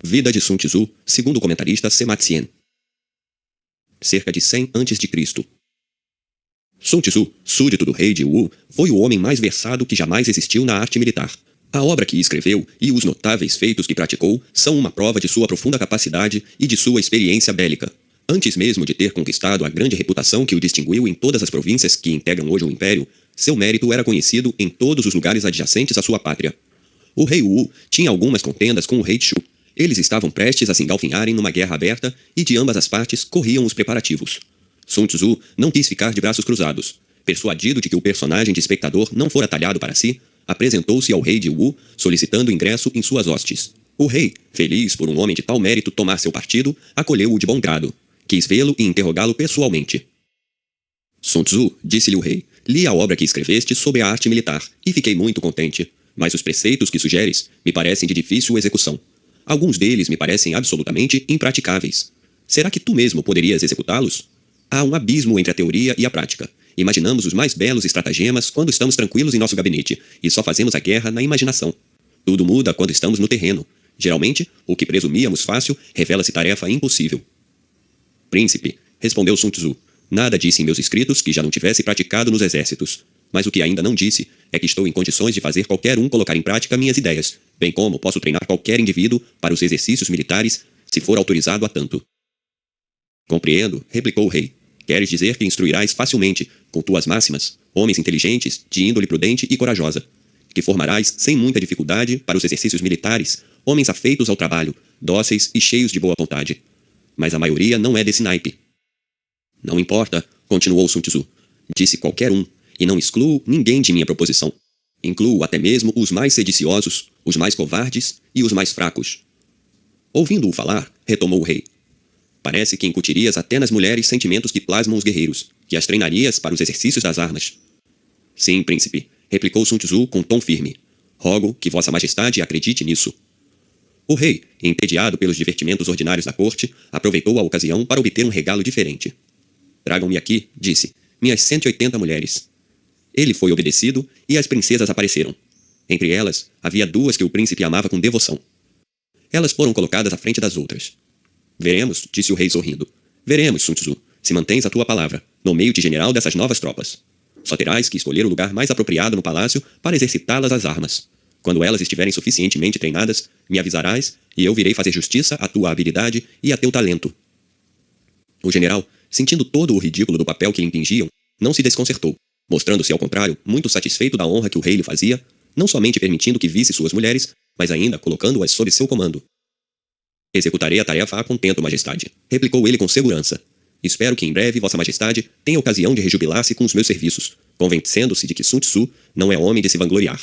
Vida de Sun Tzu, segundo o comentarista Sema Tsien. Cerca de 100 a.C. Sun Tzu, súdito do rei de Wu, foi o homem mais versado que jamais existiu na arte militar. A obra que escreveu e os notáveis feitos que praticou são uma prova de sua profunda capacidade e de sua experiência bélica. Antes mesmo de ter conquistado a grande reputação que o distinguiu em todas as províncias que integram hoje o Império, seu mérito era conhecido em todos os lugares adjacentes à sua pátria. O rei Wu tinha algumas contendas com o rei Shu. Eles estavam prestes a se engalfinharem numa guerra aberta e de ambas as partes corriam os preparativos. Sun Tzu não quis ficar de braços cruzados. Persuadido de que o personagem de espectador não fora talhado para si, apresentou-se ao rei de Wu, solicitando ingresso em suas hostes. O rei, feliz por um homem de tal mérito tomar seu partido, acolheu-o de bom grado. Quis vê-lo e interrogá-lo pessoalmente. Sun Tzu, disse-lhe o rei, li a obra que escreveste sobre a arte militar e fiquei muito contente. Mas os preceitos que sugeres me parecem de difícil execução. Alguns deles me parecem absolutamente impraticáveis. Será que tu mesmo poderias executá-los? Há um abismo entre a teoria e a prática. Imaginamos os mais belos estratagemas quando estamos tranquilos em nosso gabinete, e só fazemos a guerra na imaginação. Tudo muda quando estamos no terreno. Geralmente, o que presumíamos fácil revela-se tarefa impossível. Príncipe, respondeu Sun Tzu, nada disse em meus escritos que já não tivesse praticado nos exércitos. Mas o que ainda não disse é que estou em condições de fazer qualquer um colocar em prática minhas ideias, bem como posso treinar qualquer indivíduo para os exercícios militares, se for autorizado a tanto. Compreendo, replicou o rei. Queres dizer que instruirás facilmente, com tuas máximas, homens inteligentes, de índole prudente e corajosa. Que formarás, sem muita dificuldade, para os exercícios militares, homens afeitos ao trabalho, dóceis e cheios de boa vontade. Mas a maioria não é desse naipe. Não importa, continuou Sun Tzu. Disse qualquer um, e não excluo ninguém de minha proposição. Incluo até mesmo os mais sediciosos, os mais covardes e os mais fracos. Ouvindo-o falar, retomou o rei. Parece que incutirias até nas mulheres sentimentos que plasmam os guerreiros, que as treinarias para os exercícios das armas. Sim, príncipe, replicou Sun Tzu com tom firme. Rogo que vossa majestade acredite nisso. O rei, entediado pelos divertimentos ordinários da corte, aproveitou a ocasião para obter um regalo diferente. Tragam-me aqui, disse, minhas 180 mulheres. Ele foi obedecido e as princesas apareceram. Entre elas, havia duas que o príncipe amava com devoção. Elas foram colocadas à frente das outras. Veremos, disse o rei sorrindo. Veremos, Sun Tzu, se mantens a tua palavra, nomeio-te general dessas novas tropas. Só terás que escolher o lugar mais apropriado no palácio para exercitá-las às armas. Quando elas estiverem suficientemente treinadas, me avisarás e eu virei fazer justiça à tua habilidade e a teu talento. O general, sentindo todo o ridículo do papel que lhe impingiam, não se desconcertou, mostrando-se, ao contrário, muito satisfeito da honra que o rei lhe fazia, não somente permitindo que visse suas mulheres, mas ainda colocando-as sob seu comando. Executarei a tarefa a contento, majestade, replicou ele com segurança. Espero que em breve vossa majestade tenha ocasião de rejubilar-se com os meus serviços, convencendo-se de que Sun Tzu não é homem de se vangloriar.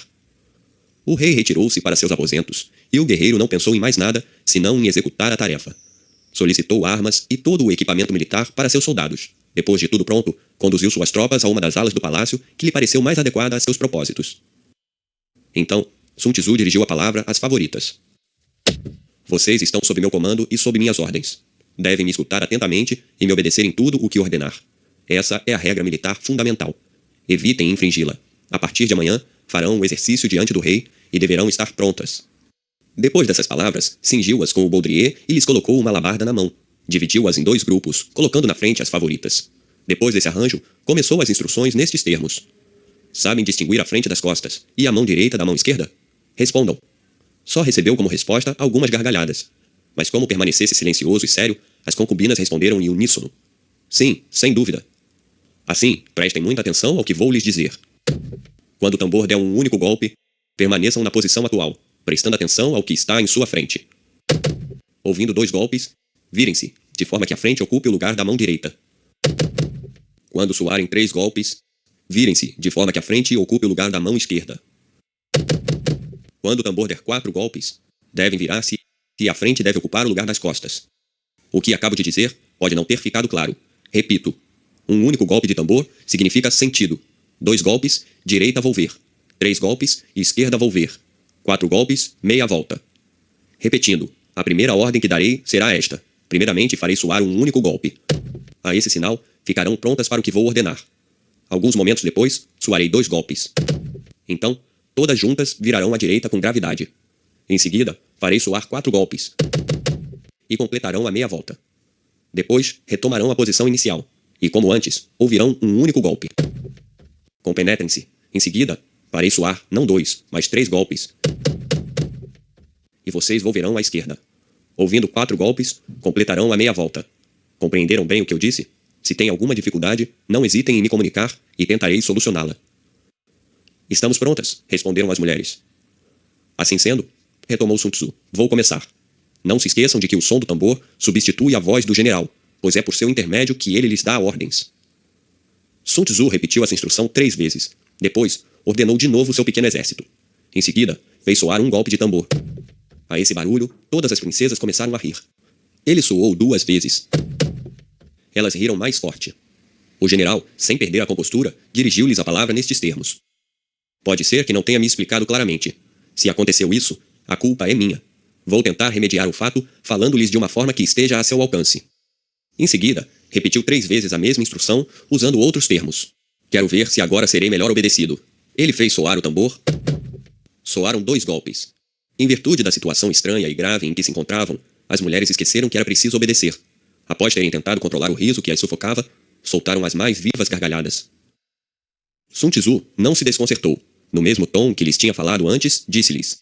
O rei retirou-se para seus aposentos, e o guerreiro não pensou em mais nada, senão em executar a tarefa. Solicitou armas e todo o equipamento militar para seus soldados. Depois de tudo pronto, conduziu suas tropas a uma das alas do palácio que lhe pareceu mais adequada a seus propósitos. Então, Sun Tzu dirigiu a palavra às favoritas. Vocês estão sob meu comando e sob minhas ordens. Devem me escutar atentamente e me obedecer em tudo o que ordenar. Essa é a regra militar fundamental. Evitem infringi-la. A partir de amanhã, farão o exercício diante do rei e deverão estar prontas. Depois dessas palavras, cingiu-as com o baudrier e lhes colocou uma alabarda na mão. Dividiu-as em 2 grupos, colocando na frente as favoritas. Depois desse arranjo, começou as instruções nestes termos. Sabem distinguir a frente das costas e a mão direita da mão esquerda? Respondam. Só recebeu como resposta algumas gargalhadas. Mas como permanecesse silencioso e sério, as concubinas responderam em uníssono. Sim, sem dúvida. Assim, prestem muita atenção ao que vou lhes dizer. Quando o tambor der um único golpe, permaneçam na posição atual, prestando atenção ao que está em sua frente. Ouvindo 2 golpes, virem-se, de forma que a frente ocupe o lugar da mão direita. Quando soarem 3 golpes, virem-se, de forma que a frente ocupe o lugar da mão esquerda. Quando o tambor der 4 golpes, devem virar-se e a frente deve ocupar o lugar das costas. O que acabo de dizer pode não ter ficado claro. Repito, um único golpe de tambor significa sentido. 2 golpes, direita volver. 3 golpes, esquerda volver. 4 golpes, meia volta. Repetindo, a primeira ordem que darei será esta. Primeiramente farei soar um único golpe. A esse sinal, ficarão prontas para o que vou ordenar. Alguns momentos depois, soarei 2 golpes. Então, todas juntas virarão à direita com gravidade. Em seguida, farei soar 4 golpes e completarão a meia volta. Depois, retomarão a posição inicial e, como antes, ouvirão um único golpe. Compenetrem-se. Em seguida, farei soar não 2, mas 3 golpes e vocês volverão à esquerda. Ouvindo 4 golpes, completarão a meia volta. Compreenderam bem o que eu disse? Se tem alguma dificuldade, não hesitem em me comunicar e tentarei solucioná-la. Estamos prontas, responderam as mulheres. Assim sendo, retomou Sun Tzu, vou começar. Não se esqueçam de que o som do tambor substitui a voz do general, pois é por seu intermédio que ele lhes dá ordens. Sun Tzu repetiu essa instrução 3 vezes. Depois, ordenou de novo seu pequeno exército. Em seguida, fez soar um golpe de tambor. A esse barulho, todas as princesas começaram a rir. Ele soou 2 vezes. Elas riram mais forte. O general, sem perder a compostura, dirigiu-lhes a palavra nestes termos. Pode ser que não tenha me explicado claramente. Se aconteceu isso, a culpa é minha. Vou tentar remediar o fato, falando-lhes de uma forma que esteja a seu alcance. Em seguida, repetiu 3 vezes a mesma instrução, usando outros termos. Quero ver se agora serei melhor obedecido. Ele fez soar o tambor. Soaram 2 golpes. Em virtude da situação estranha e grave em que se encontravam, as mulheres esqueceram que era preciso obedecer. Após terem tentado controlar o riso que as sufocava, soltaram as mais vivas gargalhadas. Sun Tzu não se desconcertou. No mesmo tom que lhes tinha falado antes, disse-lhes: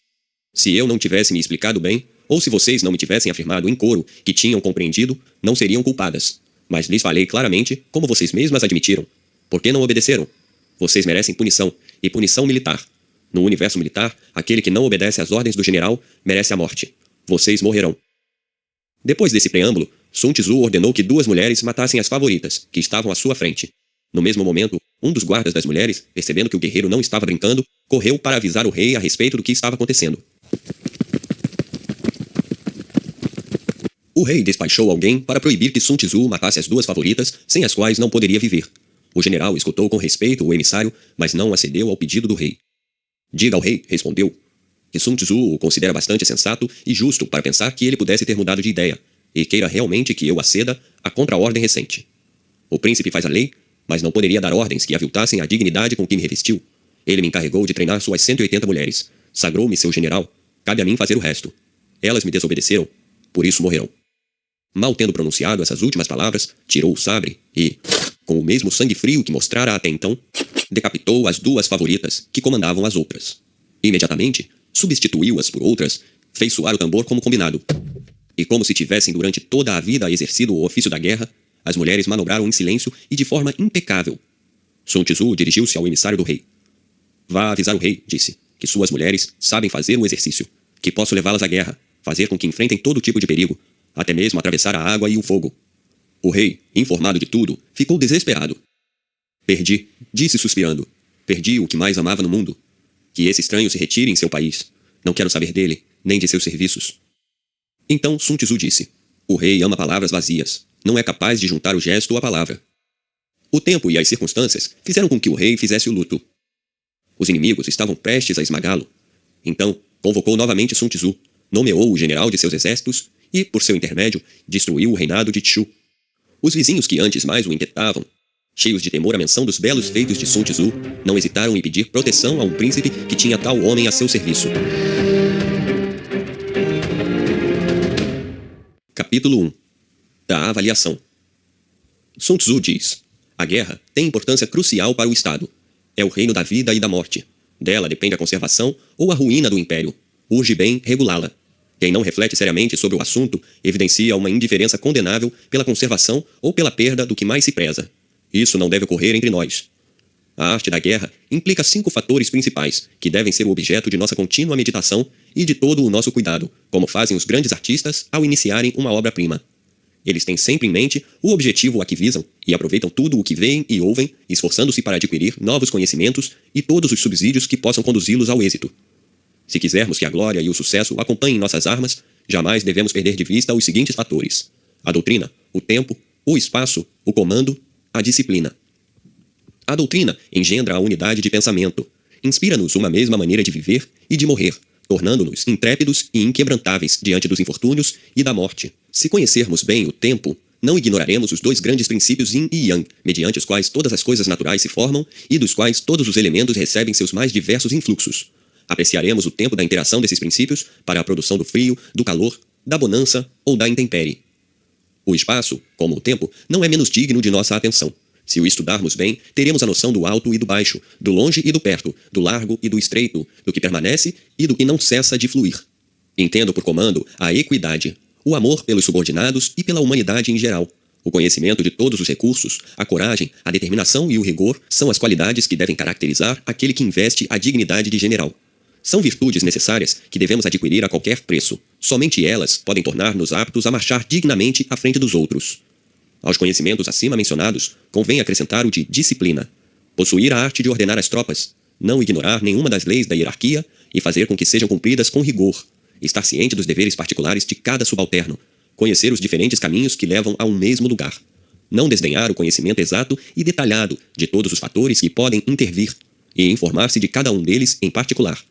se eu não tivesse me explicado bem, ou se vocês não me tivessem afirmado em coro que tinham compreendido, não seriam culpadas. Mas lhes falei claramente, como vocês mesmas admitiram. Por que não obedeceram? Vocês merecem punição, e punição militar. No universo militar, aquele que não obedece às ordens do general merece a morte. Vocês morrerão. Depois desse preâmbulo, Sun Tzu ordenou que 2 mulheres matassem as favoritas, que estavam à sua frente. No mesmo momento, um dos guardas das mulheres, percebendo que o guerreiro não estava brincando, correu para avisar o rei a respeito do que estava acontecendo. O rei despachou alguém para proibir que Sun Tzu matasse as 2 favoritas, sem as quais não poderia viver. O general escutou com respeito o emissário, mas não acedeu ao pedido do rei. Diga ao rei, respondeu, que Sun Tzu o considera bastante sensato e justo para pensar que ele pudesse ter mudado de ideia, e queira realmente que eu aceda à contra-ordem recente. O príncipe faz a lei, mas não poderia dar ordens que aviltassem a dignidade com que me revestiu. Ele me encarregou de treinar suas 180 mulheres. Sagrou-me seu general. Cabe a mim fazer o resto. Elas me desobedeceram, por isso morrerão. Mal tendo pronunciado essas últimas palavras, tirou o sabre e, com o mesmo sangue frio que mostrara até então, decapitou as 2 favoritas que comandavam as outras. Imediatamente, substituiu-as por outras, fez soar o tambor como combinado. E como se tivessem durante toda a vida exercido o ofício da guerra, as mulheres manobraram em silêncio e de forma impecável. Sun Tzu dirigiu-se ao emissário do rei. Vá avisar o rei, disse, que suas mulheres sabem fazer o exercício, que posso levá-las à guerra, fazer com que enfrentem todo tipo de perigo, até mesmo atravessar a água e o fogo. O rei, informado de tudo, ficou desesperado. Perdi, disse suspirando. Perdi o que mais amava no mundo. Que esse estranho se retire em seu país. Não quero saber dele, nem de seus serviços. Então Sun Tzu disse: o rei ama palavras vazias. Não é capaz de juntar o gesto à palavra. O tempo e as circunstâncias fizeram com que o rei fizesse o luto. Os inimigos estavam prestes a esmagá-lo. Então, convocou novamente Sun Tzu, nomeou o general de seus exércitos e, por seu intermédio, destruiu o reinado de Chu. Os vizinhos que antes mais o inquietavam, cheios de temor à menção dos belos feitos de Sun Tzu, não hesitaram em pedir proteção a um príncipe que tinha tal homem a seu serviço. Capítulo 1. Da avaliação. Sun Tzu diz: a guerra tem importância crucial para o Estado. É o reino da vida e da morte. Dela depende a conservação ou a ruína do império. Urge bem regulá-la. Quem não reflete seriamente sobre o assunto evidencia uma indiferença condenável pela conservação ou pela perda do que mais se preza. Isso não deve ocorrer entre nós. A arte da guerra implica 5 fatores principais, que devem ser o objeto de nossa contínua meditação e de todo o nosso cuidado, como fazem os grandes artistas ao iniciarem uma obra-prima. Eles têm sempre em mente o objetivo a que visam e aproveitam tudo o que veem e ouvem, esforçando-se para adquirir novos conhecimentos e todos os subsídios que possam conduzi-los ao êxito. Se quisermos que a glória e o sucesso acompanhem nossas armas, jamais devemos perder de vista os seguintes fatores: a doutrina, o tempo, o espaço, o comando, a disciplina. A doutrina engendra a unidade de pensamento, inspira-nos uma mesma maneira de viver e de morrer, tornando-nos intrépidos e inquebrantáveis diante dos infortúnios e da morte. Se conhecermos bem o tempo, não ignoraremos os 2 grandes princípios yin e yang, mediante os quais todas as coisas naturais se formam e dos quais todos os elementos recebem seus mais diversos influxos. Apreciaremos o tempo da interação desses princípios para a produção do frio, do calor, da bonança ou da intempérie. O espaço, como o tempo, não é menos digno de nossa atenção. Se o estudarmos bem, teremos a noção do alto e do baixo, do longe e do perto, do largo e do estreito, do que permanece e do que não cessa de fluir. Entendo por comando a equidade, o amor pelos subordinados e pela humanidade em geral. O conhecimento de todos os recursos, a coragem, a determinação e o rigor são as qualidades que devem caracterizar aquele que investe a dignidade de general. São virtudes necessárias que devemos adquirir a qualquer preço. Somente elas podem tornar-nos aptos a marchar dignamente à frente dos outros. Aos conhecimentos acima mencionados, convém acrescentar o de disciplina. Possuir a arte de ordenar as tropas, não ignorar nenhuma das leis da hierarquia e fazer com que sejam cumpridas com rigor. Estar ciente dos deveres particulares de cada subalterno. Conhecer os diferentes caminhos que levam a um mesmo lugar. Não desdenhar o conhecimento exato e detalhado de todos os fatores que podem intervir e informar-se de cada um deles em particular.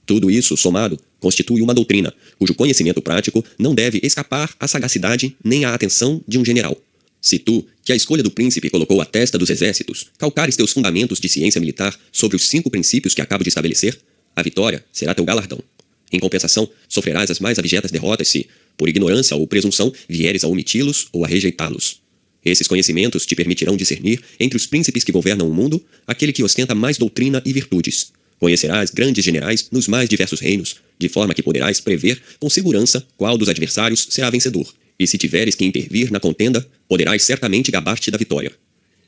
Tudo isso, somado, constitui uma doutrina, cujo conhecimento prático não deve escapar à sagacidade nem à atenção de um general. Se tu, que a escolha do príncipe colocou à testa dos exércitos, calcares teus fundamentos de ciência militar sobre os 5 princípios que acabo de estabelecer, a vitória será teu galardão. Em compensação, sofrerás as mais abjetas derrotas se, por ignorância ou presunção, vieres a omiti-los ou a rejeitá-los. Esses conhecimentos te permitirão discernir, entre os príncipes que governam o mundo, aquele que ostenta mais doutrina e virtudes. Conhecerás grandes generais nos mais diversos reinos, de forma que poderás prever com segurança qual dos adversários será vencedor. E se tiveres que intervir na contenda, poderás certamente gabar-te da vitória.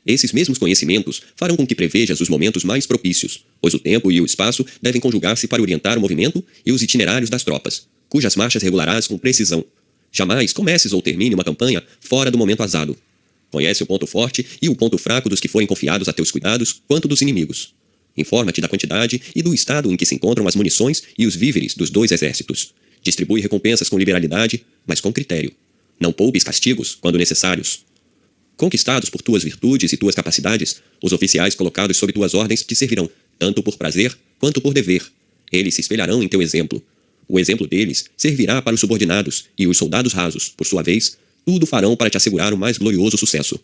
Esses mesmos conhecimentos farão com que prevejas os momentos mais propícios, pois o tempo e o espaço devem conjugar-se para orientar o movimento e os itinerários das tropas, cujas marchas regularás com precisão. Jamais comeces ou termine uma campanha fora do momento azado. Conhece o ponto forte e o ponto fraco dos que forem confiados a teus cuidados, quanto dos inimigos. Informa-te da quantidade e do estado em que se encontram as munições e os víveres dos 2 exércitos. Distribui recompensas com liberalidade, mas com critério. Não poupes castigos quando necessários. Conquistados por tuas virtudes e tuas capacidades, os oficiais colocados sob tuas ordens te servirão, tanto por prazer quanto por dever. Eles se espelharão em teu exemplo. O exemplo deles servirá para os subordinados, e os soldados rasos, por sua vez, tudo farão para te assegurar o mais glorioso sucesso.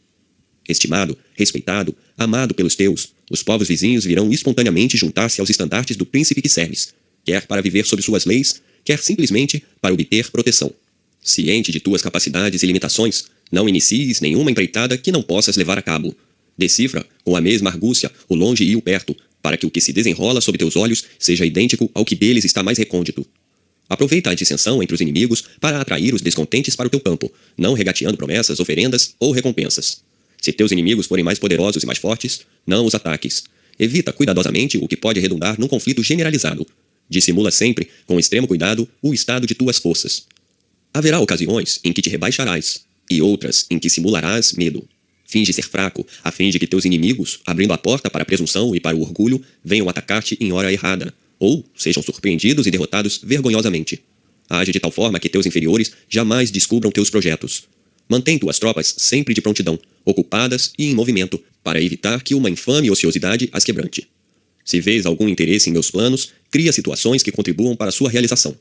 Estimado, respeitado, amado pelos teus, os povos vizinhos virão espontaneamente juntar-se aos estandartes do príncipe que serves, quer para viver sob suas leis, quer simplesmente para obter proteção. Ciente de tuas capacidades e limitações, não inicies nenhuma empreitada que não possas levar a cabo. Decifra, com a mesma argúcia, o longe e o perto, para que o que se desenrola sob teus olhos seja idêntico ao que deles está mais recôndito. Aproveita a dissensão entre os inimigos para atrair os descontentes para o teu campo, não regateando promessas, oferendas ou recompensas. Se teus inimigos forem mais poderosos e mais fortes, não os ataques. Evita cuidadosamente o que pode redundar num conflito generalizado. Dissimula sempre, com extremo cuidado, o estado de tuas forças. Haverá ocasiões em que te rebaixarás, e outras em que simularás medo. Finge ser fraco, a fim de que teus inimigos, abrindo a porta para a presunção e para o orgulho, venham atacar-te em hora errada, ou sejam surpreendidos e derrotados vergonhosamente. Age de tal forma que teus inferiores jamais descubram teus projetos. Mantém tuas tropas sempre de prontidão, ocupadas e em movimento, para evitar que uma infame ociosidade as quebrante. Se vês algum interesse em meus planos, cria situações que contribuam para sua realização.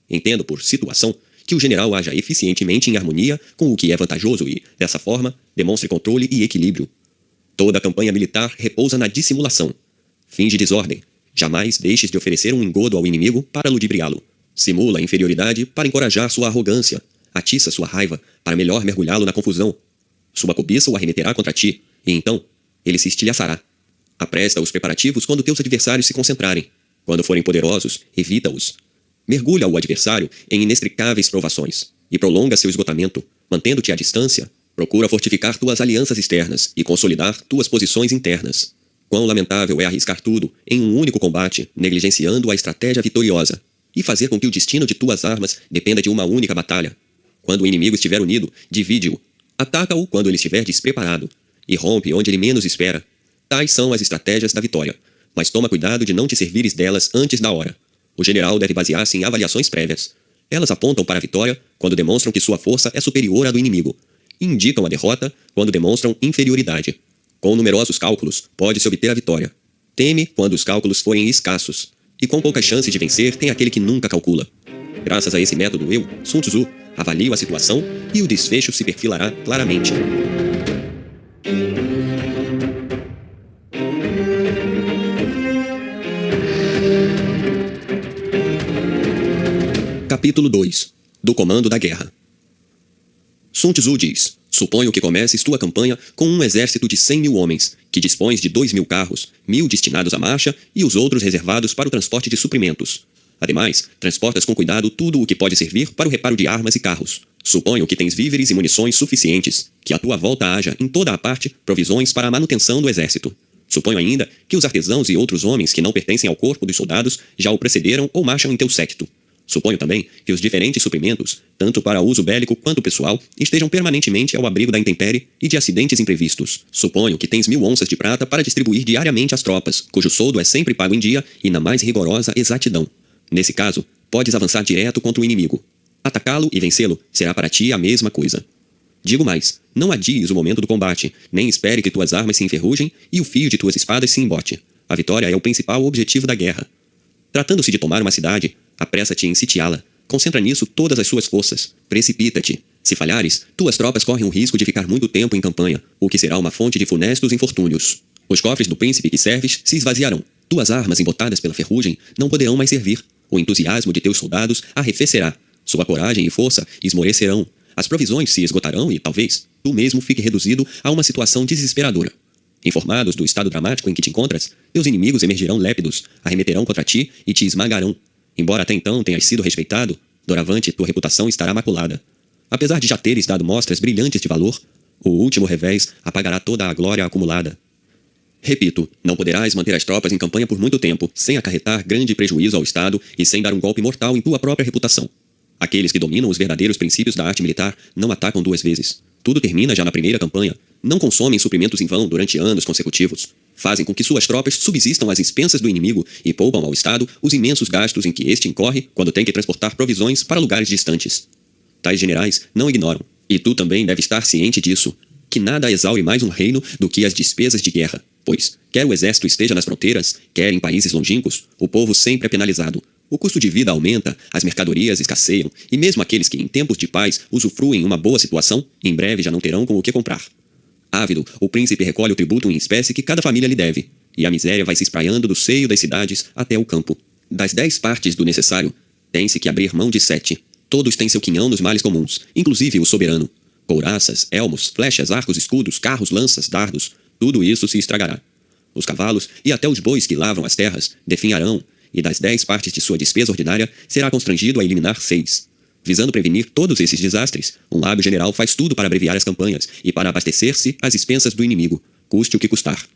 Entendo por situação que o general haja eficientemente em harmonia com o que é vantajoso e, dessa forma, demonstre controle e equilíbrio. Toda a campanha militar repousa na dissimulação. Finge desordem. Jamais deixes de oferecer um engodo ao inimigo para ludibriá-lo. Simula a inferioridade para encorajar sua arrogância. Atiça sua raiva para melhor mergulhá-lo na confusão. Sua cobiça o arremeterá contra ti, e então ele se estilhaçará. Apresta os preparativos quando teus adversários se concentrarem. Quando forem poderosos, evita-os. Mergulha o adversário em inextricáveis provações, e prolonga seu esgotamento, mantendo-te à distância. Procura fortificar tuas alianças externas e consolidar tuas posições internas. Quão lamentável é arriscar tudo em um único combate, negligenciando a estratégia vitoriosa, e fazer com que o destino de tuas armas dependa de uma única batalha. Quando o inimigo estiver unido, divide-o. Ataca-o quando ele estiver despreparado, e rompe onde ele menos espera. Tais são as estratégias da vitória, mas toma cuidado de não te servires delas antes da hora. O general deve basear-se em avaliações prévias. Elas apontam para a vitória quando demonstram que sua força é superior à do inimigo, e indicam a derrota quando demonstram inferioridade. Com numerosos cálculos, pode-se obter a vitória. Teme quando os cálculos forem escassos, e com poucas chances de vencer tem aquele que nunca calcula. Graças a esse método eu, Sun Tzu, avalio a situação e o desfecho se perfilará claramente. Capítulo 2. Do comando da guerra. Sun Tzu diz: suponho que comeces tua campanha com um exército de 100.000 homens, que dispões de 2.000 carros, 1.000 destinados à marcha e os outros reservados para o transporte de suprimentos. Ademais, transportas com cuidado tudo o que pode servir para o reparo de armas e carros. Suponho que tens víveres e munições suficientes, que à tua volta haja, em toda a parte, provisões para a manutenção do exército. Suponho ainda que os artesãos e outros homens que não pertencem ao corpo dos soldados já o precederam ou marcham em teu séquito. Suponho também que os diferentes suprimentos, tanto para uso bélico quanto pessoal, estejam permanentemente ao abrigo da intempérie e de acidentes imprevistos. Suponho que tens 1.000 onças de prata para distribuir diariamente às tropas, cujo soldo é sempre pago em dia e na mais rigorosa exatidão. Nesse caso, podes avançar direto contra o inimigo. Atacá-lo e vencê-lo será para ti a mesma coisa. Digo mais, não adies o momento do combate, nem espere que tuas armas se enferrujem e o fio de tuas espadas se embote. A vitória é o principal objetivo da guerra. Tratando-se de tomar uma cidade, apressa-te em sitiá-la. Concentra nisso todas as suas forças. Precipita-te. Se falhares, tuas tropas correm o risco de ficar muito tempo em campanha, o que será uma fonte de funestos infortúnios. Os cofres do príncipe que serves se esvaziarão. Tuas armas embotadas pela ferrugem não poderão mais servir. O entusiasmo de teus soldados arrefecerá. Sua coragem e força esmorecerão. As provisões se esgotarão e, talvez, tu mesmo fique reduzido a uma situação desesperadora. Informados do estado dramático em que te encontras, teus inimigos emergirão lépidos, arremeterão contra ti e te esmagarão. Embora até então tenhas sido respeitado, doravante tua reputação estará maculada. Apesar de já teres dado mostras brilhantes de valor, o último revés apagará toda a glória acumulada. Repito, não poderás manter as tropas em campanha por muito tempo, sem acarretar grande prejuízo ao Estado e sem dar um golpe mortal em tua própria reputação. Aqueles que dominam os verdadeiros princípios da arte militar não atacam duas vezes. Tudo termina já na primeira campanha. Não consomem suprimentos em vão durante anos consecutivos. Fazem com que suas tropas subsistam às expensas do inimigo e poupam ao Estado os imensos gastos em que este incorre quando tem que transportar provisões para lugares distantes. Tais generais não ignoram, e tu também deve estar ciente disso, que nada exaure mais um reino do que as despesas de guerra, pois, quer o exército esteja nas fronteiras, quer em países longínquos, o povo sempre é penalizado. O custo de vida aumenta, as mercadorias escasseiam, e mesmo aqueles que em tempos de paz usufruem uma boa situação, em breve já não terão com o que comprar. Ávido, o príncipe recolhe o tributo em espécie que cada família lhe deve, e a miséria vai se espraiando do seio das cidades até o campo. Das 10 partes do necessário, tem-se que abrir mão de 7. Todos têm seu quinhão nos males comuns, inclusive o soberano. Couraças, elmos, flechas, arcos, escudos, carros, lanças, dardos, tudo isso se estragará. Os cavalos e até os bois que lavram as terras definharão, e das 10 partes de sua despesa ordinária será constrangido a eliminar 6. Visando prevenir todos esses desastres, um hábil general faz tudo para abreviar as campanhas e para abastecer-se às expensas do inimigo, custe o que custar.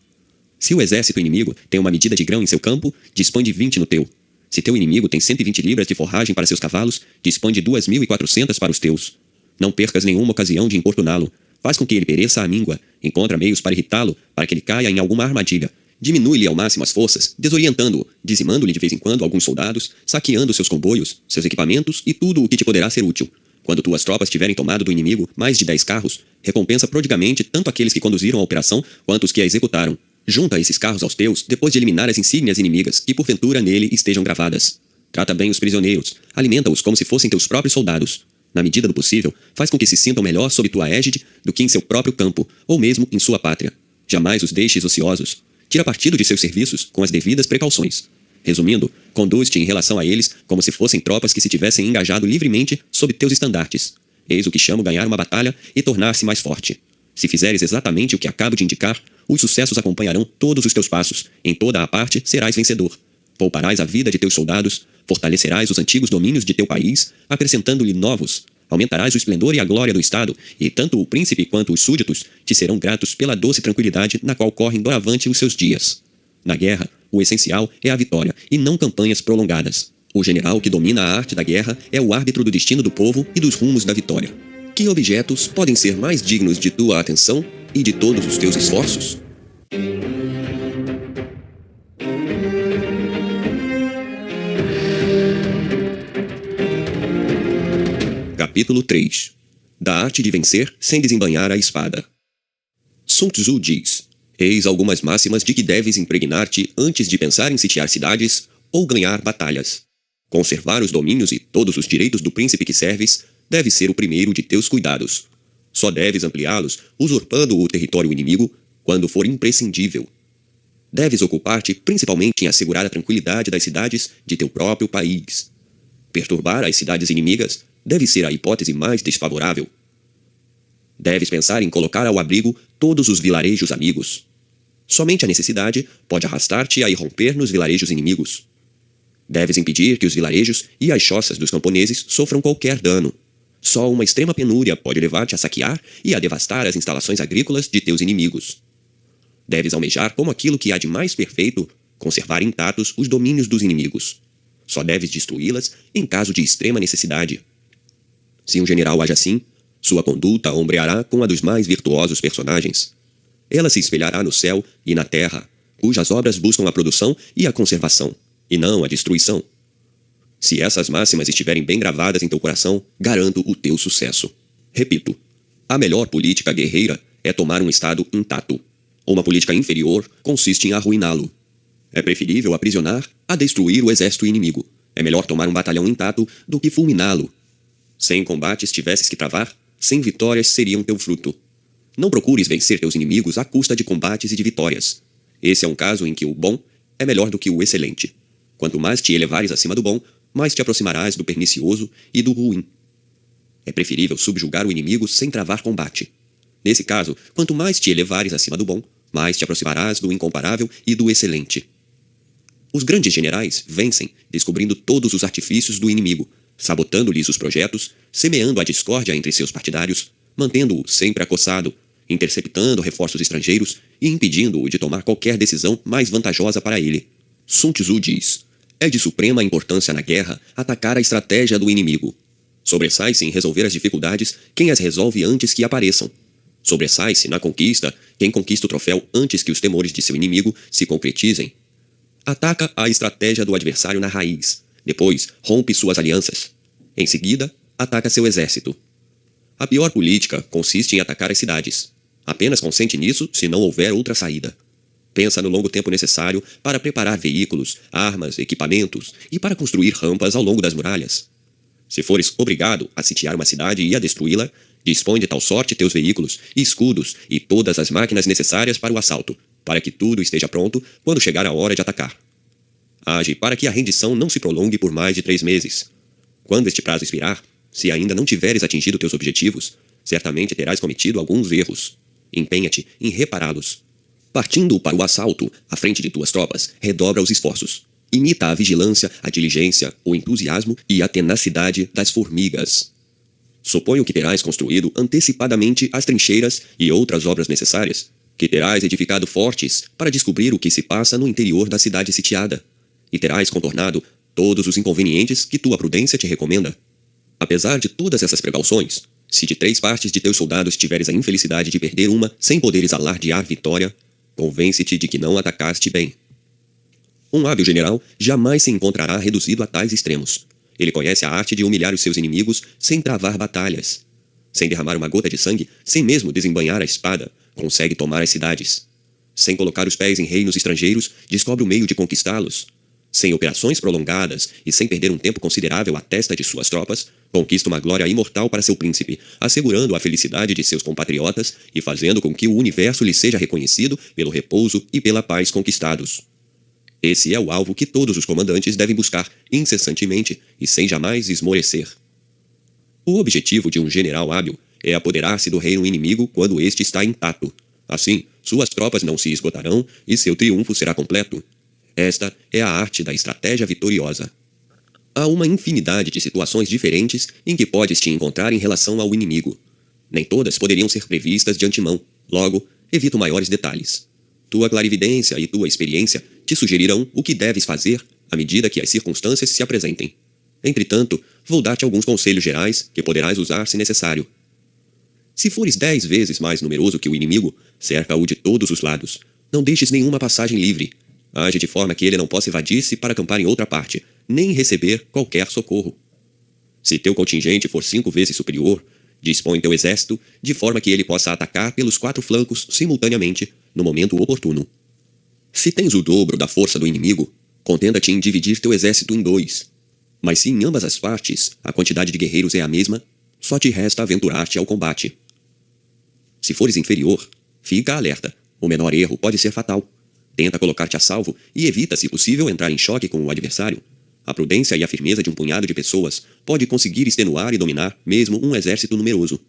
Se o exército inimigo tem uma medida de grão em seu campo, dispõe de 20 no teu. Se teu inimigo tem 120 libras de forragem para seus cavalos, dispõe de 2.400 para os teus. Não percas nenhuma ocasião de importuná-lo. Faz com que ele pereça à míngua, encontra meios para irritá-lo, para que ele caia em alguma armadilha. Diminui-lhe ao máximo as forças, desorientando-o, dizimando-lhe de vez em quando alguns soldados, saqueando seus comboios, seus equipamentos e tudo o que te poderá ser útil. Quando tuas tropas tiverem tomado do inimigo mais de 10 carros, recompensa prodigamente tanto aqueles que conduziram a operação quanto os que a executaram. Junta esses carros aos teus depois de eliminar as insígnias inimigas que porventura nele estejam gravadas. Trata bem os prisioneiros, alimenta-os como se fossem teus próprios soldados. Na medida do possível, faz com que se sintam melhor sob tua égide do que em seu próprio campo, ou mesmo em sua pátria. Jamais os deixes ociosos. Tira partido de seus serviços com as devidas precauções. Resumindo, conduz-te em relação a eles como se fossem tropas que se tivessem engajado livremente sob teus estandartes. Eis o que chamo ganhar uma batalha e tornar-se mais forte. Se fizeres exatamente o que acabo de indicar, os sucessos acompanharão todos os teus passos. Em toda a parte serás vencedor. Pouparás a vida de teus soldados, fortalecerás os antigos domínios de teu país, acrescentando-lhe novos. Aumentarás o esplendor e a glória do Estado, e tanto o príncipe quanto os súditos te serão gratos pela doce tranquilidade na qual correm doravante os seus dias. Na guerra, o essencial é a vitória, e não campanhas prolongadas. O general que domina a arte da guerra é o árbitro do destino do povo e dos rumos da vitória. Que objetos podem ser mais dignos de tua atenção e de todos os teus esforços? Capítulo 3. Da arte de vencer sem desembainhar a espada. Sun Tzu diz: eis algumas máximas de que deves impregnar-te antes de pensar em sitiar cidades ou ganhar batalhas. Conservar os domínios e todos os direitos do príncipe que serves deve ser o primeiro de teus cuidados. Só deves ampliá-los, usurpando o território inimigo, quando for imprescindível. Deves ocupar-te principalmente em assegurar a tranquilidade das cidades de teu próprio país. Perturbar as cidades inimigas deve ser a hipótese mais desfavorável. Deves pensar em colocar ao abrigo todos os vilarejos amigos. Somente a necessidade pode arrastar-te a irromper nos vilarejos inimigos. Deves impedir que os vilarejos e as choças dos camponeses sofram qualquer dano. Só uma extrema penúria pode levar-te a saquear e a devastar as instalações agrícolas de teus inimigos. Deves almejar como aquilo que há de mais perfeito conservar intactos os domínios dos inimigos. Só deves destruí-las em caso de extrema necessidade. Se um general age assim, sua conduta ombreará com a dos mais virtuosos personagens. Ela se espelhará no céu e na terra, cujas obras buscam a produção e a conservação, e não a destruição. Se essas máximas estiverem bem gravadas em teu coração, garanto o teu sucesso. Repito, a melhor política guerreira é tomar um estado intacto. Uma política inferior consiste em arruiná-lo. É preferível aprisionar a destruir o exército inimigo. É melhor tomar um batalhão intacto do que fulminá-lo. Sem combates tivesses que travar, sem vitórias seriam teu fruto. Não procures vencer teus inimigos à custa de combates e de vitórias. Esse é um caso em que o bom é melhor do que o excelente. Quanto mais te elevares acima do bom, mais te aproximarás do pernicioso e do ruim. É preferível subjugar o inimigo sem travar combate. Nesse caso, quanto mais te elevares acima do bom, mais te aproximarás do incomparável e do excelente. Os grandes generais vencem descobrindo todos os artifícios do inimigo, sabotando-lhes os projetos, semeando a discórdia entre seus partidários, mantendo-o sempre acossado, interceptando reforços estrangeiros e impedindo-o de tomar qualquer decisão mais vantajosa para ele. Sun Tzu diz: é de suprema importância na guerra atacar a estratégia do inimigo. Sobressai-se em resolver as dificuldades quem as resolve antes que apareçam. Sobressai-se na conquista quem conquista o troféu antes que os temores de seu inimigo se concretizem. Ataca a estratégia do adversário na raiz. Depois, rompe suas alianças. Em seguida, ataca seu exército. A pior política consiste em atacar as cidades. Apenas consente nisso se não houver outra saída. Pensa no longo tempo necessário para preparar veículos, armas, equipamentos e para construir rampas ao longo das muralhas. Se fores obrigado a sitiar uma cidade e a destruí-la, dispõe de tal sorte teus veículos, escudos e todas as máquinas necessárias para o assalto, para que tudo esteja pronto quando chegar a hora de atacar. Age para que a rendição não se prolongue por mais de 3 meses. Quando este prazo expirar, se ainda não tiveres atingido teus objetivos, certamente terás cometido alguns erros. Empenha-te em repará-los. Partindo para o assalto, à frente de tuas tropas, redobra os esforços. Imita a vigilância, a diligência, o entusiasmo e a tenacidade das formigas. Suponho que terás construído antecipadamente as trincheiras e outras obras necessárias, que terás edificado fortes para descobrir o que se passa no interior da cidade sitiada, e terás contornado todos os inconvenientes que tua prudência te recomenda. Apesar de todas essas precauções, se de 3 partes de teus soldados tiveres a infelicidade de perder uma sem poderes alardear vitória, convence-te de que não atacaste bem. Um hábil general jamais se encontrará reduzido a tais extremos. Ele conhece a arte de humilhar os seus inimigos sem travar batalhas. Sem derramar uma gota de sangue, sem mesmo desembainhar a espada, consegue tomar as cidades. Sem colocar os pés em reinos estrangeiros, descobre o meio de conquistá-los. Sem operações prolongadas e sem perder um tempo considerável à testa de suas tropas, conquista uma glória imortal para seu príncipe, assegurando a felicidade de seus compatriotas e fazendo com que o universo lhe seja reconhecido pelo repouso e pela paz conquistados. Esse é o alvo que todos os comandantes devem buscar incessantemente e sem jamais esmorecer. O objetivo de um general hábil é apoderar-se do reino inimigo quando este está intacto. Assim, suas tropas não se esgotarão e seu triunfo será completo. Esta é a arte da estratégia vitoriosa. Há uma infinidade de situações diferentes em que podes te encontrar em relação ao inimigo. Nem todas poderiam ser previstas de antemão, logo, evito maiores detalhes. Tua clarividência e tua experiência te sugerirão o que deves fazer à medida que as circunstâncias se apresentem. Entretanto, vou dar-te alguns conselhos gerais que poderás usar se necessário. Se fores 10 vezes mais numeroso que o inimigo, cerca-o de todos os lados. Não deixes nenhuma passagem livre. Age de forma que ele não possa evadir-se para acampar em outra parte, nem receber qualquer socorro. Se teu contingente for 5 vezes superior, dispõe teu exército de forma que ele possa atacar pelos 4 flancos simultaneamente, no momento oportuno. Se tens o dobro da força do inimigo, contenta-te em dividir teu exército em 2. Mas se em ambas as partes a quantidade de guerreiros é a mesma, só te resta aventurar-te ao combate. Se fores inferior, fica alerta. O menor erro pode ser fatal. Tenta colocar-te a salvo e evita, se possível, entrar em choque com o adversário. A prudência e a firmeza de um punhado de pessoas pode conseguir extenuar e dominar mesmo um exército numeroso.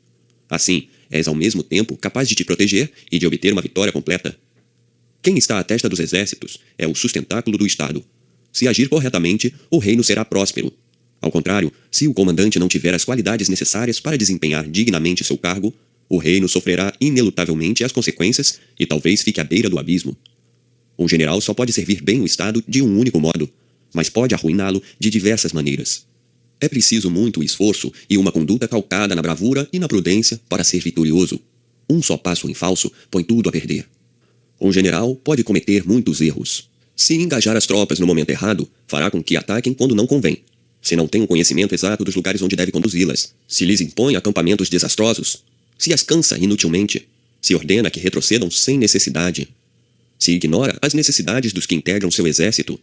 Assim, és ao mesmo tempo capaz de te proteger e de obter uma vitória completa. Quem está à testa dos exércitos é o sustentáculo do Estado. Se agir corretamente, o reino será próspero. Ao contrário, se o comandante não tiver as qualidades necessárias para desempenhar dignamente seu cargo, o reino sofrerá inelutavelmente as consequências e talvez fique à beira do abismo. Um general só pode servir bem o Estado de um único modo, mas pode arruiná-lo de diversas maneiras. É preciso muito esforço e uma conduta calcada na bravura e na prudência para ser vitorioso. Um só passo em falso põe tudo a perder. Um general pode cometer muitos erros. Se engajar as tropas no momento errado, fará com que ataquem quando não convém. Se não tem um conhecimento exato dos lugares onde deve conduzi-las, se lhes impõe acampamentos desastrosos, se as cansa inutilmente, se ordena que retrocedam sem necessidade, se ignora as necessidades dos que integram seu exército,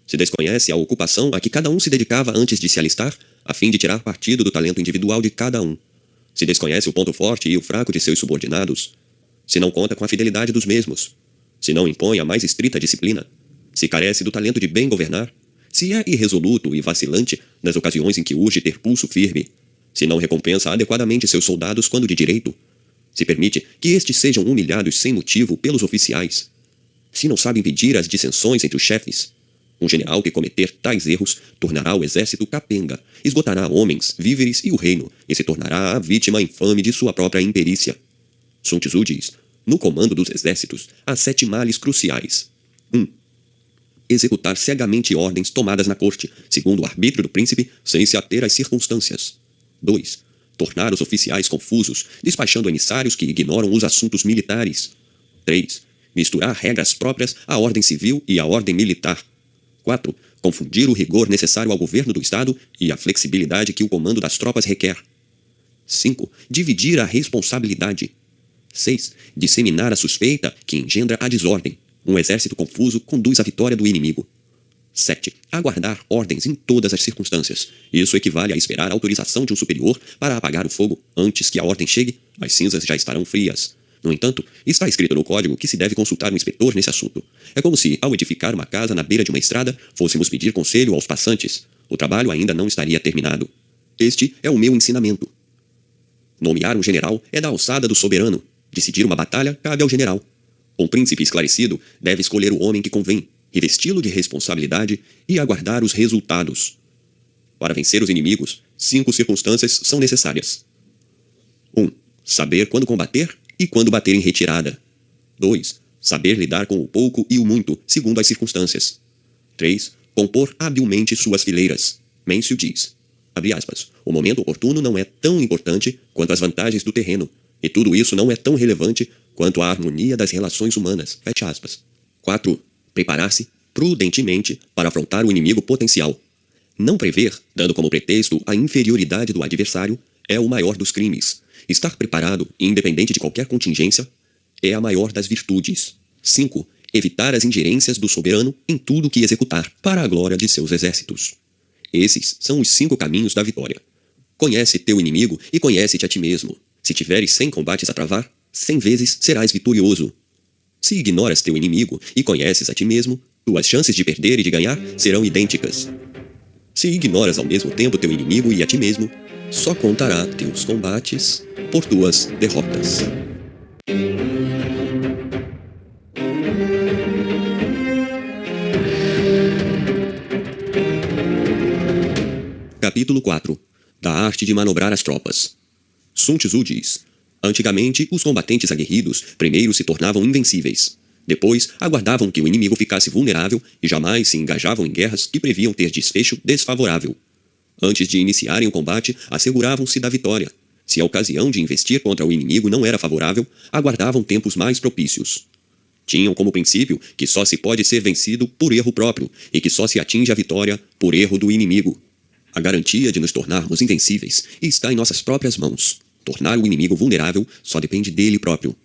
se desconhece a ocupação a que cada um se dedicava antes de se alistar, a fim de tirar partido do talento individual de cada um, se desconhece o ponto forte e o fraco de seus subordinados, se não conta com a fidelidade dos mesmos, se não impõe a mais estrita disciplina, se carece do talento de bem governar, se é irresoluto e vacilante nas ocasiões em que urge ter pulso firme, se não recompensa adequadamente seus soldados quando de direito, se permite que estes sejam humilhados sem motivo pelos oficiais, se não sabe impedir as dissensões entre os chefes. Um general que cometer tais erros tornará o exército capenga, esgotará homens, víveres e o reino, e se tornará a vítima infame de sua própria imperícia. Sun Tzu diz: no comando dos exércitos há 7 males cruciais. 1. Executar cegamente ordens tomadas na corte, segundo o arbítrio do príncipe, sem se ater às circunstâncias. 2. Tornar os oficiais confusos, despachando emissários que ignoram os assuntos militares. 3. Misturar regras próprias à ordem civil e à ordem militar. 4. Confundir o rigor necessário ao governo do Estado e a flexibilidade que o comando das tropas requer. 5. Dividir a responsabilidade. 6. Disseminar a suspeita que engendra a desordem. Um exército confuso conduz à vitória do inimigo. 7. Aguardar ordens em todas as circunstâncias. Isso equivale a esperar a autorização de um superior para apagar o fogo. Antes que a ordem chegue, as cinzas já estarão frias. No entanto, está escrito no código que se deve consultar um inspetor nesse assunto. É como se, ao edificar uma casa na beira de uma estrada, fôssemos pedir conselho aos passantes. O trabalho ainda não estaria terminado. Este é o meu ensinamento. Nomear um general é da alçada do soberano. Decidir uma batalha cabe ao general. Um príncipe esclarecido deve escolher o homem que convém, revesti-lo de responsabilidade e aguardar os resultados. Para vencer os inimigos, 5 circunstâncias são necessárias. 1. Saber quando combater e quando bater em retirada. 2. Saber lidar com o pouco e o muito, segundo as circunstâncias. 3. Compor habilmente suas fileiras. Mêncio diz, abre aspas, o momento oportuno não é tão importante quanto as vantagens do terreno, e tudo isso não é tão relevante quanto a harmonia das relações humanas. Fecha aspas. 4. Preparar-se prudentemente para afrontar o inimigo potencial. Não prever, dando como pretexto a inferioridade do adversário, é o maior dos crimes. Estar preparado, independente de qualquer contingência, é a maior das virtudes. 5. Evitar as ingerências do soberano em tudo o que executar, para a glória de seus exércitos. Esses são os 5 caminhos da vitória. Conhece teu inimigo e conhece-te a ti mesmo. Se tiveres 100 combates a travar, 100 vezes serás vitorioso. Se ignoras teu inimigo e conheces a ti mesmo, tuas chances de perder e de ganhar serão idênticas. Se ignoras ao mesmo tempo teu inimigo e a ti mesmo, só contará teus combates por tuas derrotas. Capítulo 4. Da arte de manobrar as tropas. Sun Tzu diz: antigamente, os combatentes aguerridos primeiro se tornavam invencíveis. Depois, aguardavam que o inimigo ficasse vulnerável e jamais se engajavam em guerras que previam ter desfecho desfavorável. Antes de iniciarem o combate, asseguravam-se da vitória. Se a ocasião de investir contra o inimigo não era favorável, aguardavam tempos mais propícios. Tinham como princípio que só se pode ser vencido por erro próprio e que só se atinge a vitória por erro do inimigo. A garantia de nos tornarmos invencíveis está em nossas próprias mãos. Tornar o inimigo vulnerável só depende dele próprio.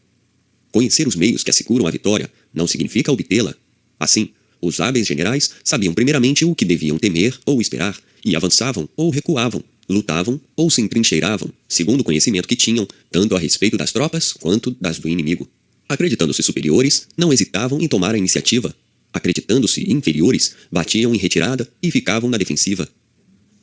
Conhecer os meios que asseguram a vitória não significa obtê-la. Assim, os hábeis generais sabiam primeiramente o que deviam temer ou esperar, e avançavam ou recuavam, lutavam ou se entrincheiravam, segundo o conhecimento que tinham, tanto a respeito das tropas quanto das do inimigo. Acreditando-se superiores, não hesitavam em tomar a iniciativa. Acreditando-se inferiores, batiam em retirada e ficavam na defensiva.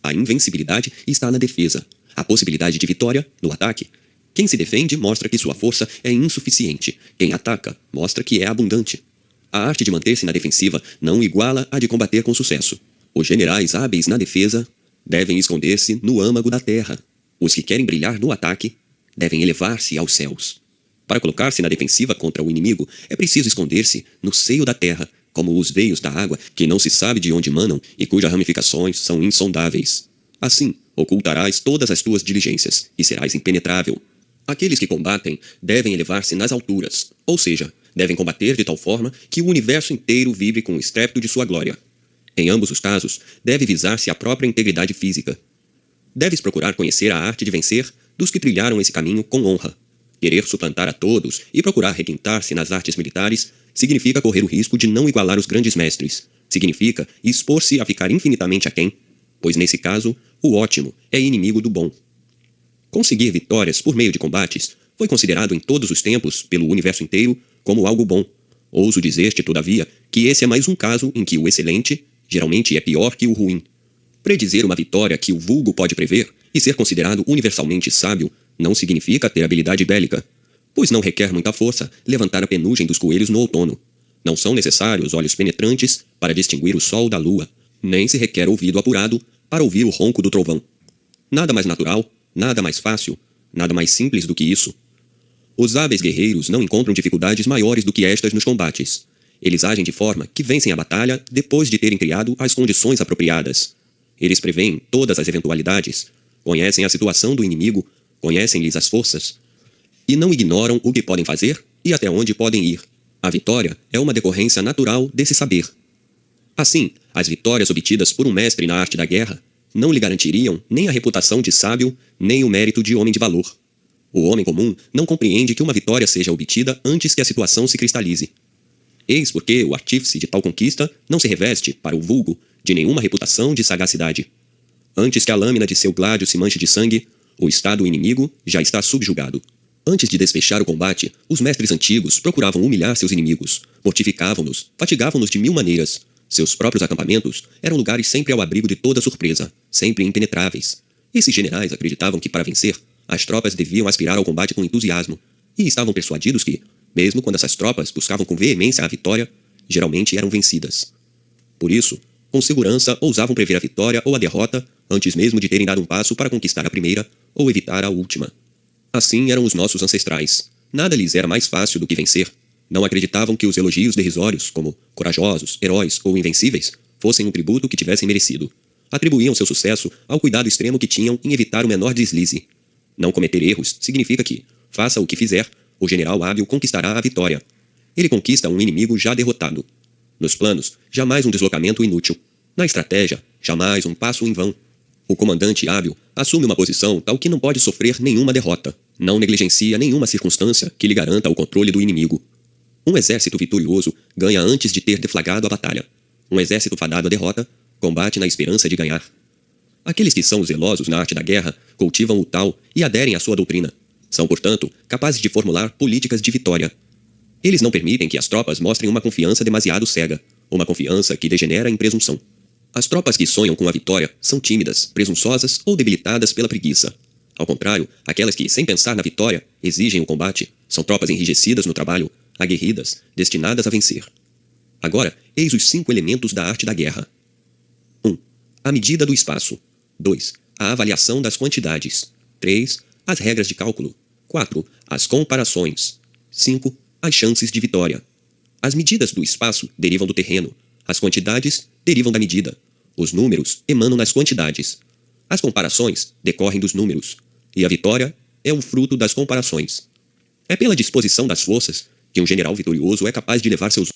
A invencibilidade está na defesa. A possibilidade de vitória, no ataque. Quem se defende mostra que sua força é insuficiente. Quem ataca mostra que é abundante. A arte de manter-se na defensiva não iguala a de combater com sucesso. Os generais hábeis na defesa devem esconder-se no âmago da terra. Os que querem brilhar no ataque devem elevar-se aos céus. Para colocar-se na defensiva contra o inimigo, é preciso esconder-se no seio da terra, como os veios da água, que não se sabe de onde manam e cujas ramificações são insondáveis. Assim, ocultarás todas as tuas diligências, e serás impenetrável. Aqueles que combatem devem elevar-se nas alturas, ou seja, devem combater de tal forma que o universo inteiro vibre com o estrépito de sua glória. Em ambos os casos, deve visar-se a própria integridade física. Deves procurar conhecer a arte de vencer dos que trilharam esse caminho com honra. Querer suplantar a todos e procurar requintar-se nas artes militares significa correr o risco de não igualar os grandes mestres. Significa expor-se a ficar infinitamente aquém, pois nesse caso, o ótimo é inimigo do bom. Conseguir vitórias por meio de combates foi considerado em todos os tempos, pelo universo inteiro, como algo bom. Ouso dizer-te, todavia, que esse é mais um caso em que o excelente geralmente é pior que o ruim. Predizer uma vitória que o vulgo pode prever e ser considerado universalmente sábio não significa ter habilidade bélica, pois não requer muita força levantar a penugem dos coelhos no outono. Não são necessários olhos penetrantes para distinguir o sol da lua, nem se requer ouvido apurado para ouvir o ronco do trovão. Nada mais natural, nada mais fácil, nada mais simples do que isso. Os hábeis guerreiros não encontram dificuldades maiores do que estas nos combates. Eles agem de forma que vencem a batalha depois de terem criado as condições apropriadas. Eles preveem todas as eventualidades, conhecem a situação do inimigo, conhecem-lhes as forças, e não ignoram o que podem fazer e até onde podem ir. A vitória é uma decorrência natural desse saber. Assim, as vitórias obtidas por um mestre na arte da guerra não lhe garantiriam nem a reputação de sábio, nem o mérito de homem de valor. O homem comum não compreende que uma vitória seja obtida antes que a situação se cristalize. Eis porque o artífice de tal conquista não se reveste, para o vulgo, de nenhuma reputação de sagacidade. Antes que a lâmina de seu gládio se manche de sangue, o estado inimigo já está subjugado. Antes de desfechar o combate, os mestres antigos procuravam humilhar seus inimigos, mortificavam-nos, fatigavam-nos de mil maneiras. Seus próprios acampamentos eram lugares sempre ao abrigo de toda surpresa, sempre impenetráveis. Esses generais acreditavam que, para vencer, as tropas deviam aspirar ao combate com entusiasmo, e estavam persuadidos que, mesmo quando essas tropas buscavam com veemência a vitória, geralmente eram vencidas. Por isso, com segurança ousavam prever a vitória ou a derrota antes mesmo de terem dado um passo para conquistar a primeira ou evitar a última. Assim eram os nossos ancestrais. Nada lhes era mais fácil do que vencer. Não acreditavam que os elogios derrisórios, como corajosos, heróis ou invencíveis, fossem um tributo que tivessem merecido. Atribuíam seu sucesso ao cuidado extremo que tinham em evitar o menor deslize. Não cometer erros significa que, faça o que fizer, o general hábil conquistará a vitória. Ele conquista um inimigo já derrotado. Nos planos, jamais um deslocamento inútil. Na estratégia, jamais um passo em vão. O comandante hábil assume uma posição tal que não pode sofrer nenhuma derrota. Não negligencia nenhuma circunstância que lhe garanta o controle do inimigo. Um exército vitorioso ganha antes de ter deflagrado a batalha. Um exército fadado à derrota combate na esperança de ganhar. Aqueles que são zelosos na arte da guerra cultivam o tal e aderem à sua doutrina. São, portanto, capazes de formular políticas de vitória. Eles não permitem que as tropas mostrem uma confiança demasiado cega, uma confiança que degenera em presunção. As tropas que sonham com a vitória são tímidas, presunçosas ou debilitadas pela preguiça. Ao contrário, aquelas que, sem pensar na vitória, exigem o combate, são tropas enrijecidas no trabalho, aguerridas, destinadas a vencer. Agora, eis os 5 elementos da arte da guerra. 1. A medida do espaço. 2. A avaliação das quantidades. 3. As regras de cálculo. 4. As comparações. 5. As chances de vitória. As medidas do espaço derivam do terreno. As quantidades derivam da medida. Os números emanam das quantidades. As comparações decorrem dos números. E a vitória é o fruto das comparações. É pela disposição das forças que um general vitorioso é capaz de levar seus